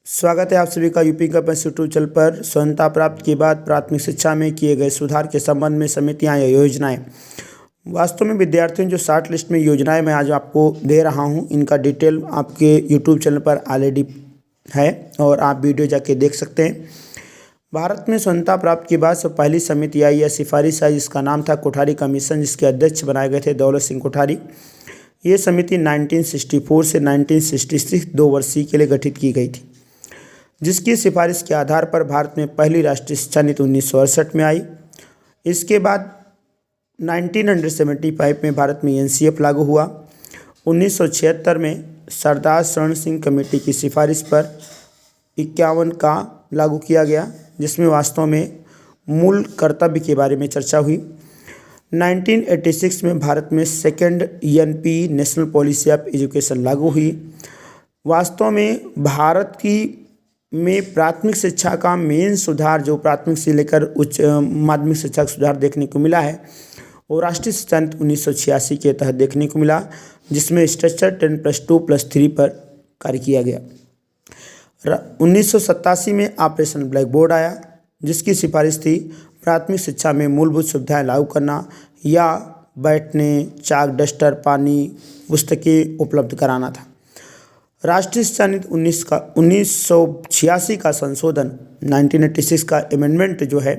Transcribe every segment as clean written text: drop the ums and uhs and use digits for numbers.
स्वागत है आप सभी का यूपी कैंपस यूट्यूब चैनल पर। स्वतंत्रता प्राप्त के बाद प्राथमिक शिक्षा में किए गए सुधार के संबंध में समितियां या योजनाएं। वास्तव में विद्यार्थियों जो शॉर्ट लिस्ट में योजनाएं मैं आज आपको दे रहा हूं, इनका डिटेल आपके यूट्यूब चैनल पर ऑलरेडी है और आप वीडियो जाके देख सकते हैं। भारत में स्वतंत्रता प्राप्त के बाद से पहली समिति आई या सिफारिश आई, जिसका नाम था कोठारी कमीशन, जिसके अध्यक्ष बनाए गए थे दौलत सिंह कोठारी। ये समिति 1964 से 1966 2 वर्षीय के लिए गठित की गई थी, जिसकी सिफारिश के आधार पर भारत में पहली राष्ट्रीय शिक्षा नीति 1968 में आई। इसके बाद 1975 में भारत में एनसीएफ लागू हुआ। 1976 में सरदार शरण सिंह कमेटी की सिफारिश पर 51 का लागू किया गया, जिसमें वास्तव में मूल कर्तव्य के बारे में चर्चा हुई। 1986 में भारत में second ENP national policy of education लागू हुई। वास्तव में भारत की में प्राथमिक शिक्षा का मेन सुधार, जो प्राथमिक से लेकर उच्च माध्यमिक शिक्षा का सुधार देखने को मिला है, वो राष्ट्रीय शिक्षा नीति 1986 के तहत देखने को मिला, जिसमें स्ट्रक्चर 10+2+3 पर कार्य किया गया। 1987 में ऑपरेशन ब्लैक बोर्ड आया, जिसकी सिफारिश थी प्राथमिक शिक्षा में मूलभूत सुविधाएं लागू करना या बैठने, चाक, डस्टर, पानी, पुस्तकें उपलब्ध कराना था। राष्ट्रीय शिक्षा नीति 1986 का संशोधन 1986 का अमेंडमेंट जो है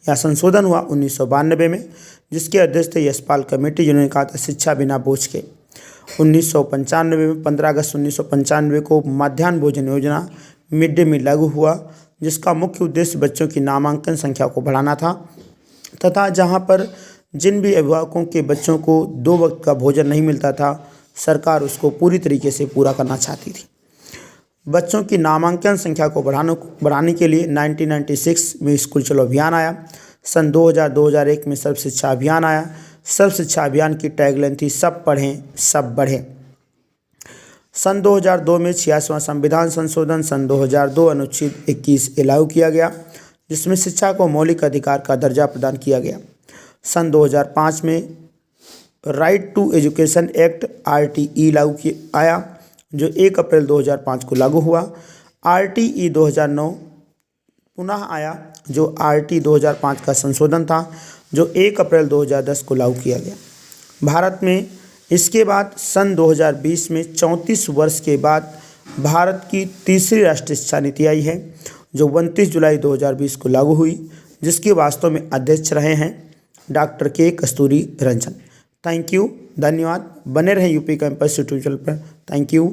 या संशोधन हुआ 1992 में, जिसके अध्यक्ष थे यशपाल कमेटी, जिन्होंने कहा था शिक्षा बिना बोझ के। 1995 में 15 अगस्त 1995 को मध्याह्न भोजन योजना मिड डे मील लागू हुआ, जिसका मुख्य उद्देश्य बच्चों की नामांकन संख्या को बढ़ाना था तथा जहां पर जिन भी अभिभावकों के बच्चों को 2 वक्त का भोजन नहीं मिलता था, सरकार उसको पूरी तरीके से पूरा करना चाहती थी। बच्चों की नामांकन संख्या को बढ़ाने के लिए 1996 में स्कूल चलो अभियान आया। सन 2000-2001 में सर्व शिक्षा अभियान आया। सर्व शिक्षा अभियान की टैगलाइन थी सब पढ़ें सब बढ़ें। सन 2002 में 86वां संविधान संशोधन सन 2002 अनुच्छेद 21 लागू किया गया, जिसमें शिक्षा को मौलिक अधिकार का दर्जा प्रदान किया गया। सन 2005 में right to education act RTE लागू आया, जो 1 अप्रैल 2005 को लागू हुआ। RTE 2009 पुनः आया, जो RT 2005 का संशोधन था, जो 1 अप्रैल 2010 को लागू किया गया भारत में। इसके बाद सन 2020 में 34 वर्ष के बाद भारत की तीसरी राष्ट्रीय शिक्षा नीति आई है, जो 29 जुलाई 2020 को लागू हुई, जिसके वास्तव में अध्यक्ष रहे हैं डॉक्टर के कस्तूरी रंजन। थैंक यू, धन्यवाद। बने रहें यूपी कैंपस यूट्यूब चैनल पर। Thank you.